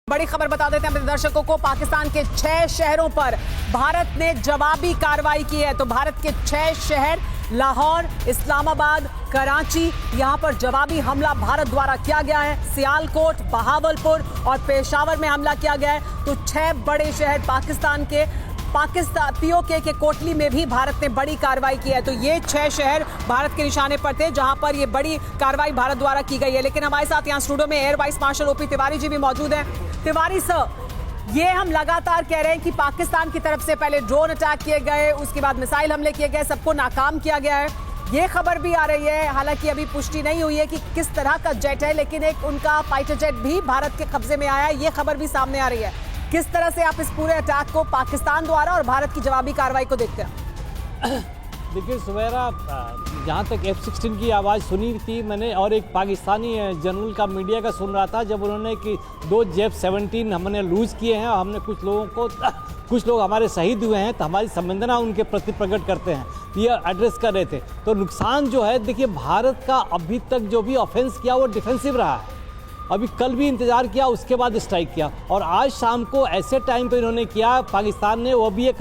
बड़ी खबर बता देते हैं अपने दर्शकों को। पाकिस्तान के 6 शहरों पर भारत ने जवाबी कार्रवाई की है। तो भारत के 6 शहर लाहौर, इस्लामाबाद, कराची, यहां पर जवाबी हमला भारत द्वारा किया गया है। सियालकोट, बहावलपुर और पेशावर में हमला किया गया है। तो 6 बड़े शहर पाकिस्तान पीओके के कोटली में भी भारत ने बड़ी कार्रवाई की है। तो ये 6 शहर भारत के निशाने पर थे जहां पर ये बड़ी कार्रवाई भारत द्वारा की गई है। लेकिन हमारे साथ यहां स्टूडियो में air vice marshal OP Tiwari ji भी मौजूद हैं। तिवारी सर, ये हम लगातार कह रहे हैं कि पाकिस्तान की तरफ से पहले ड्रोन अटैक किए गए, उसके बाद मिसाइल हमले किए गए, सबको नाकाम किया गया है। ये खबर भी आ रही है, हालांकि अभी पुष्टि नहीं हुई है कि किस तरह का जेट है, लेकिन एक उनका फाइटर जेट भी भारत के कब्जे में आया है। ये खबर भी सामने आ रही है। किस तरह से आप इस पूरे अटैक को पाकिस्तान द्वारा और भारत की जवाबी कार्रवाई को देखते हैं? देखिए सुमेरा, जहाँ तक F-16 की आवाज़ सुनी थी मैंने, और एक पाकिस्तानी जनरल का मीडिया का सुन रहा था जब उन्होंने कि 2 F-17 हमने लूज़ किए हैं और हमने कुछ लोग हमारे शहीद हुए हैं, तो हमारी संवेदना उनके प्रति प्रकट करते हैं, ये एड्रेस कर रहे थे। तो नुकसान जो है, देखिए भारत का अभी तक जो भी ऑफेंस किया वो डिफेंसिव रहा है। अभी कल भी इंतज़ार किया, उसके बाद स्ट्राइक किया, और आज शाम को ऐसे टाइम पे इन्होंने किया पाकिस्तान ने, वो भी एक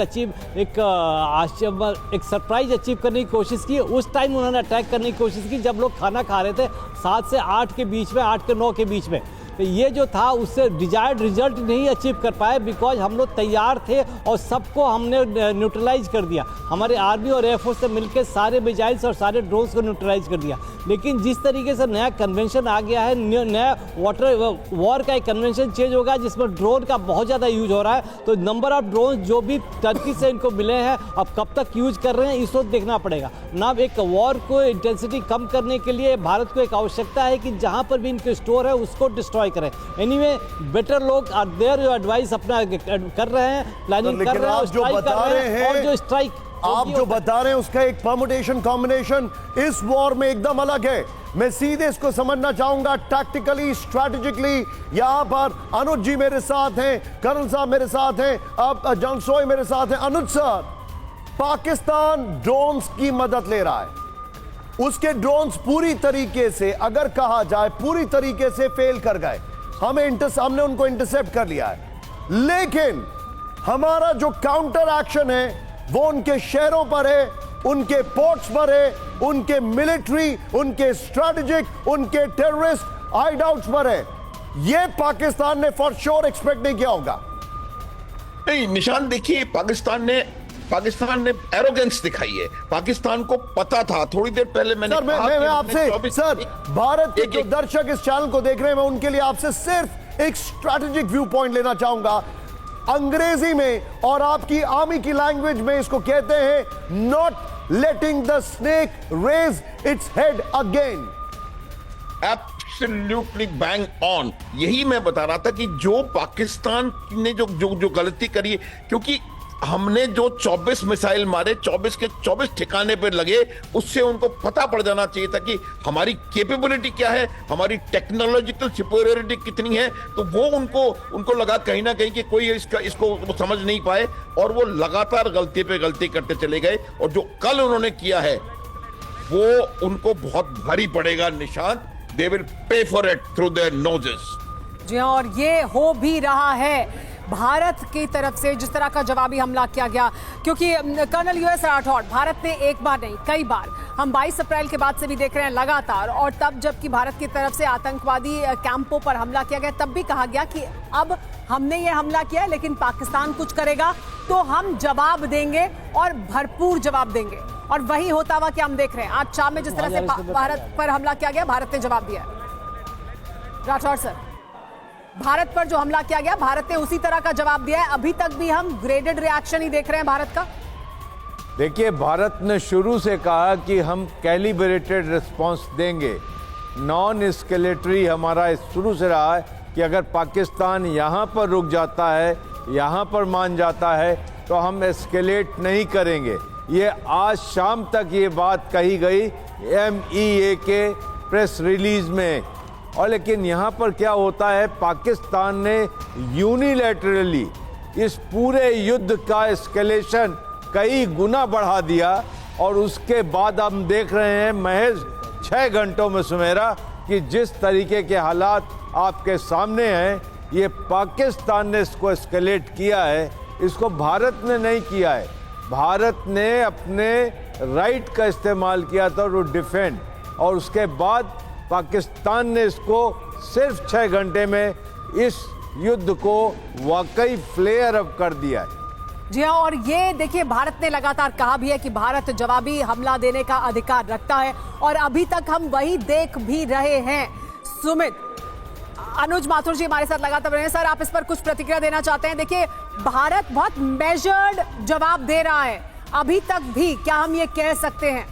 सरप्राइज अचीव करने की कोशिश की। उस टाइम उन्होंने अटैक करने की कोशिश की जब लोग खाना खा रहे थे, 7 से 8 के बीच में, 8 से 9 के बीच में। तो ये जो था उससे डिजायर्ड रिजल्ट नहीं अचीव कर पाए, बिकॉज हम लोग तैयार थे और सबको हमने न्यूट्रलाइज कर दिया। हमारे आर्मी और एयरफोर्स से मिलकर सारे मिसाइल्स और सारे ड्रोन्स को न्यूट्रलाइज कर दिया। लेकिन जिस तरीके से नया कन्वेंशन आ गया है, नया वाटर वॉर का एक कन्वेंशन चेंज होगा जिसमें ड्रोन का बहुत ज़्यादा यूज हो रहा है। तो नंबर ऑफ ड्रोन जो भी टर्की से इनको मिले हैं, अब कब तक यूज कर रहे हैं इस वक्त देखना पड़ेगा ना। एक वॉर को इंटेंसिटी कम करने के लिए भारत को एक आवश्यकता है कि जहाँ पर भी इनके स्टोर है उसको डिस्ट्रॉय करें। एनीवे बेटर लोग आर देयर, जो एडवाइस अपना कर रहे हैं, प्लानिंग कर रहे हैं, जो बता रहे हैं और जो स्ट्राइक आप जो बता रहे हैं उसका एक परमुटेशन कॉम्बिनेशन इस वॉर में एकदम अलग है। मैं सीधे इसको समझना चाहूंगा टैक्टिकली, स्ट्रैटेजिकली। यहां पर अनुज जी मेरे साथ हैं, कर्नल साहब मेरे साथ हैं, अब जंगसोई मेरे साथ हैं। अनुज सर, पाकिस्तान ड्रोन्स की मदद ले रहा है। उसके ड्रोन्स पूरी तरीके से, अगर कहा जाए पूरी तरीके से फेल कर गए। हमने उनको इंटरसेप्ट कर लिया है, लेकिन हमारा जो काउंटर एक्शन है वो उनके शहरों पर है, उनके पोर्ट्स पर है, उनके मिलिट्री, उनके स्ट्रेटेजिक, उनके टेररिस्ट हाइडआउट्स पर है। ये पाकिस्तान ने फॉर श्योर एक्सपेक्ट नहीं किया होगा। नहीं, निशान देखिए, पाकिस्तान ने एरोगेंस दिखाई है। पाकिस्तान को पता था, थोड़ी देर पहले मैंने मैं आपसे सर, भारत के जो दर्शक इस चैनल को देख रहे हैं, मैं उनके लिए आपसे सिर्फ एक स्ट्रैटेजिक व्यू पॉइंट लेना चाहूंगा। अंग्रेजी में और आपकी आर्मी की लैंग्वेज में इसको कहते हैं not letting the snake raise its head again. Absolutely bang on. यही मैं बता रहा था कि जो पाकिस्तान ने जो गलती करी है, क्योंकि हमने जो 24 मिसाइल मारे, 24 के 24 ठिकाने पर लगे, उससे उनको पता पड़ जाना चाहिए था कि हमारी कैपेबिलिटी क्या है, हमारी टेक्नोलॉजिकल सुपीरियरिटी कितनी है। तो वो उनको लगा कहीं ना कहीं कि कोई इसको वो समझ नहीं पाए, और वो लगातार गलती पे गलती करते चले गए। और जो कल उन्होंने किया है वो उनको बहुत भारी पड़ेगा। निशान, they will pay for it through their noses. जी हाँ, और ये हो भी रहा है भारत की तरफ से जिस तरह का जवाबी हमला किया गया। क्योंकि कर्नल यूएस राठौड़, भारत ने एक बार नहीं कई बार, हम 22 अप्रैल के बाद से भी देख रहे हैं लगातार, और तब जबकि भारत की तरफ से आतंकवादी कैंपों पर हमला किया गया, तब भी कहा गया कि अब हमने ये हमला किया है, लेकिन पाकिस्तान कुछ करेगा तो हम जवाब देंगे और भरपूर जवाब देंगे। और वही होता हुआ कि हम देख रहे हैं आज शाम में जिस तरह से भारत पर हमला किया गया, भारत ने जवाब दिया। राठौड़ सर, भारत पर जो हमला किया गया, भारत ने उसी तरह का जवाब दिया है। अभी तक भी हम ग्रेडेड रिएक्शन ही देख रहे हैं भारत का। देखिए, भारत ने शुरू से कहा कि हम कैलिब्रेटेड रिस्पांस देंगे। नॉन एस्केलेटरी हमारा शुरू से रहा है कि अगर पाकिस्तान यहाँ पर रुक जाता है, यहाँ पर मान जाता है, तो हम एस्केलेट नहीं करेंगे। ये आज शाम तक ये बात कही गई MEA के प्रेस रिलीज में। और लेकिन यहाँ पर क्या होता है, पाकिस्तान ने यूनिलैटरली इस पूरे युद्ध का एस्केलेशन कई गुना बढ़ा दिया। और उसके बाद हम देख रहे हैं महज 6 घंटों में सुमेरा कि जिस तरीके के हालात आपके सामने हैं, ये पाकिस्तान ने इसको एस्केलेट किया है, इसको भारत ने नहीं किया है। भारत ने अपने राइट का इस्तेमाल किया था टू डिफेंड, और उसके बाद पाकिस्तान ने इसको सिर्फ 6 घंटे में इस युद्ध को वाकई फ्लेयर अप कर दिया है। जी हाँ, और ये देखिए भारत ने लगातार कहा भी है कि भारत जवाबी हमला देने का अधिकार रखता है, और अभी तक हम वही देख भी रहे हैं। सुमित, अनुज माथुर जी हमारे साथ लगातार रहे हैं। सर, आप इस पर कुछ प्रतिक्रिया देना चाहते हैं? देखिए भारत बहुत मेजर्ड जवाब दे रहा है अभी तक भी, क्या हम ये कह सकते हैं?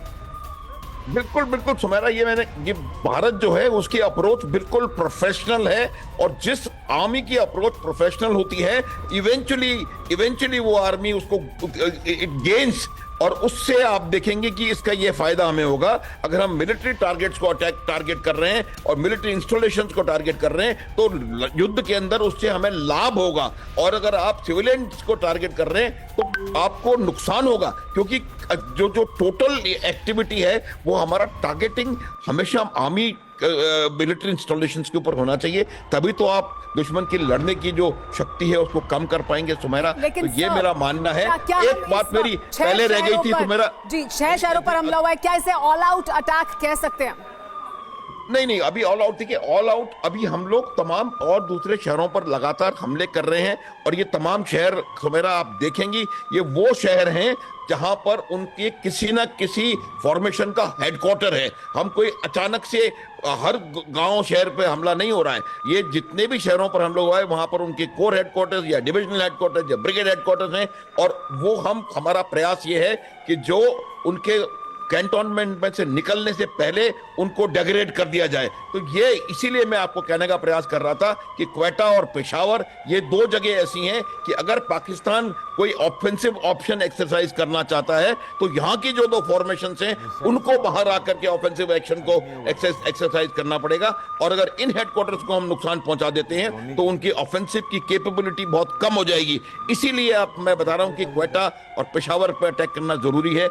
बिल्कुल बिल्कुल सुमेरा, ये भारत जो है उसकी अप्रोच बिल्कुल प्रोफेशनल है, और जिस आर्मी की अप्रोच प्रोफेशनल होती है, इवेंचुअली वो आर्मी उसको गेन्स, और उससे आप देखेंगे कि इसका ये फायदा हमें होगा। अगर हम मिलिट्री टारगेट्स को टारगेट कर रहे हैं और मिलिट्री इंस्टॉलेशंस को टारगेट कर रहे हैं तो युद्ध के अंदर उससे हमें लाभ होगा, और अगर आप सिविलियंस को टारगेट कर रहे हैं तो आपको नुकसान होगा, क्योंकि जो टोटल एक्टिविटी है वो हमारा टारगेटिंग हमेशा आर्मी मिलिट्री इंस्टॉलेशंस के ऊपर होना चाहिए, तभी तो आप दुश्मन की लड़ने की जो शक्ति है उसको कम कर पाएंगे सुमेरा। तो ये मेरा मानना है। एक बात मेरी पहले रह गई थी सुमेरा जी, 6 शहरों पर हमला हुआ है, क्या इसे ऑल आउट अटैक कह सकते हैं? नहीं, अभी ऑल आउट देखिए, ऑल आउट अभी हम लोग तमाम और दूसरे शहरों पर लगातार हमले कर रहे हैं, और ये तमाम शहर सुमेरा आप देखेंगी ये वो शहर हैं जहां पर उनके किसी न किसी फॉर्मेशन का हेडक्वार्टर है। हम कोई अचानक से हर गांव शहर पे हमला नहीं हो रहा है, ये जितने भी शहरों पर हम लोग आए वहां पर उनके कोर हेडक्वार्टर्स या डिविजनल हेडक्वार्टर्स या ब्रिगेड हेडक्वार्टर्स हैं, और वो हमारा प्रयास ये है कि जो उनके कैंटोनमेंट में से निकलने से पहले उनको डेग्रेड कर दिया जाए। तो ये इसीलिए मैं आपको कहने का प्रयास कर रहा था कि क्वेटा और पेशावर ये 2 जगह ऐसी हैं कि अगर पाकिस्तान कोई ऑफेंसिव ऑप्शन एक्सरसाइज करना चाहता है तो यहाँ की जो 2 फॉर्मेशंस हैं उनको बाहर आकर के ऑफेंसिव एक्शन को एक्सरसाइज करना पड़ेगा, और अगर इन हेडक्वार्टर्स को हम नुकसान पहुंचा देते हैं तो उनकी ऑफेंसिव की कैपेबिलिटी बहुत कम हो जाएगी। इसीलिए मैं बता रहा हूं कि क्वेटा और पेशावर पर अटैक करना जरूरी है।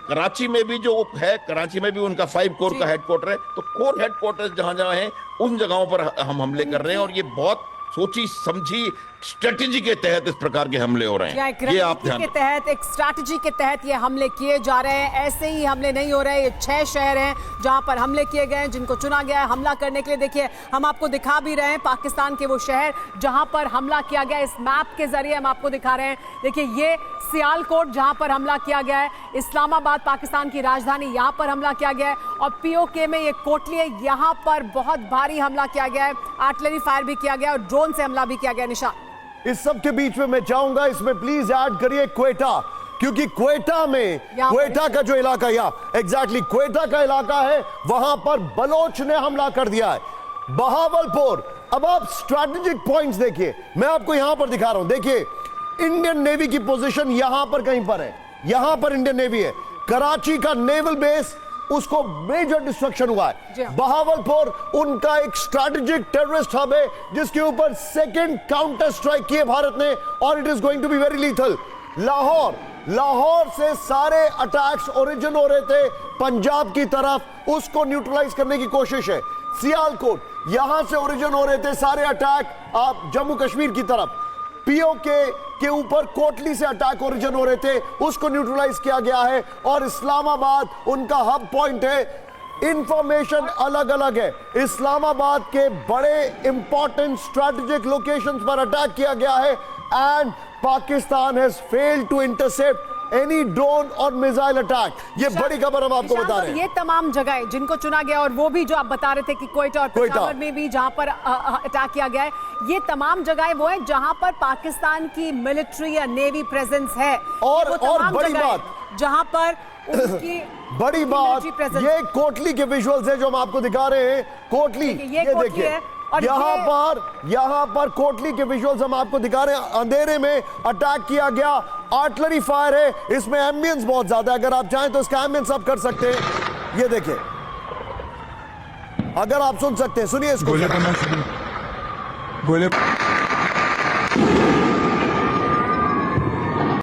कराची में भी जो है, कराची में भी उनका 5 कोर का हेडक्वार्टर है, तो कोर हेडक्वार्टर जहां जहां हैं उन जगहों पर हम हमले कर रहे हैं, और ये बहुत सोची समझी स्ट्रेटेजी के तहत इस प्रकार के हमले हो रहे हैं। ये आप ध्यान के तहत, एक स्ट्रैटेजी के तहत ये हमले किए जा रहे हैं, ऐसे ही हमले नहीं हो रहे। ये 6 शहर हैं जहां पर हमले किए गए हैं, जिनको चुना गया है हमला करने के लिए। देखिए हम आपको दिखा भी रहे हैं पाकिस्तान के वो शहर जहां पर हमला किया गया, इस मैप के जरिए हम आपको दिखा रहे हैं। देखिए ये सियालकोट जहां पर हमला किया गया है, इस्लामाबाद पाकिस्तान की राजधानी, यहां पर हमला किया गया है, और पीओके में ये कोटली है, यहां पर बहुत भारी हमला किया गया है, आर्टिलरी फायर भी किया गया और ड्रोन से हमला भी किया गया। निशान, इस सब के बीच में मैं चाहूंगा इसमें प्लीज ऐड करिए क्वेटा, क्योंकि क्वेटा में, क्वेटा का जो इलाका, या एग्जैक्टली क्वेटा का इलाका है, वहां पर बलोच ने हमला कर दिया है। बहावलपुर, अब आप स्ट्रैटेजिक पॉइंट्स देखिए, मैं आपको यहां पर दिखा रहा हूं। देखिए इंडियन नेवी की पोजीशन यहां पर कहीं पर है, यहां पर इंडियन नेवी है। कराची का नेवल बेस, उसको मेजर डिस्ट्रक्शन हुआ है। बहावलपुर उनका एक स्ट्रैटेजिक टेररिस्ट हब है जिसके ऊपर सेकंड काउंटर स्ट्राइक किए भारत ने, और it is going to be very lethal. Lahore से सारे अटैक्स ओरिजिन हो रहे थे पंजाब की तरफ, उसको न्यूट्रलाइज करने की कोशिश है। सियालकोट, यहां से ओरिजिन हो रहे थे सारे अटैक आप जम्मू कश्मीर की तरफ। पीओके के ऊपर कोटली से अटैक ओरिजिन हो रहे थे, उसको न्यूट्रलाइज किया गया है, और इस्लामाबाद उनका हब पॉइंट है। इंफॉर्मेशन अलग अलग है, इस्लामाबाद के बड़े इंपॉर्टेंट स्ट्रैटेजिक लोकेशंस पर अटैक किया गया है, and Pakistan has failed to intercept any drone और मिसाइल अटैक। ये बड़ी खबर हम आपको बता रहे हैं। ये तमाम जगह जिनको चुना गया, और वो भी जो आप बता रहे थे कि क्वेटा और पेशावर में भी जहां पर अटैक किया गया है, ये तमाम जगहें वो है जहां पर पाकिस्तान की मिलिट्री या नेवी प्रेजेंस है। और बड़ी बात, जहां पर उनकी बड़ी बात, ये कोटली के विजुअल्स हैं जो हम आपको दिखा रहे हैं। कोटली, ये देखिए, यहां पर कोटली के विजुअल्स हम आपको दिखा रहे हैं। अंधेरे में अटैक किया गया, आर्टिलरी फायर है, इसमें एम्बियंस बहुत ज्यादा है। अगर आप चाहें तो इसका एम्बियंस आप कर सकते हैं। ये देखिए, अगर आप सुन सकते हैं, सुनिए इसको। बोले